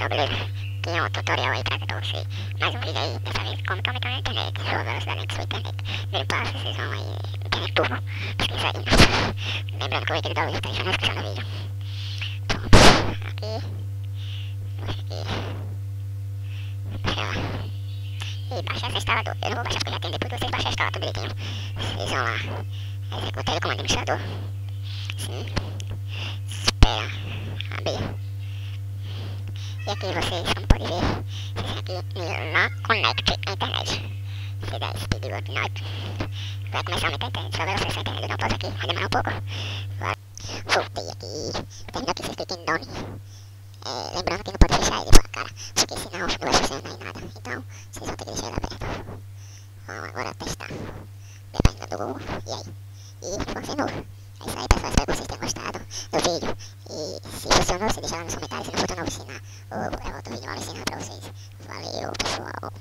pessoal, beleza? Tinha um tutorial aí trazer pra você. Mais um vídeo aí, dessa vez, como que aumentar a internet, sua velocidade da sua internet. Primeiro passo, vocês vão aí, internet turbo, pesquisa aí. Lembrando que o link do download tá aí na descrição do vídeo. Pronto, aqui, aqui, sei lá. E baixar esse instalador. Eu não vou baixar porque já tem, depois que vocês baixarem instalar tudo direitinho. Vocês vão lá, executar ele como administrador. Sim. Espera abrir. E aqui vocês, como podem ver, vocês aqui no Connect a internet. Se der speed load not, vai começar a aumentar a internet. Só ver vocês a internet, eu não posso aqui, vai demorar um pouco. Voltei aqui, terminou aqui, vocês cliquem em nome. Lembrando que não pode fechar ele, cara, porque senão não vai funcionar em nada. Então, vocês vão ter que deixar ele aberto. Vamos agora testar. Ver a página do Google, e aí? E funcionou. É isso aí, pessoal, espero que vocês tenham gostado do vídeo. E se funcionou, você deixa lá nos comentários. Se não funcionou, eu vou ensinar. Ou eu volto o vídeo lá ensinar pra vocês. Valeu, pessoal.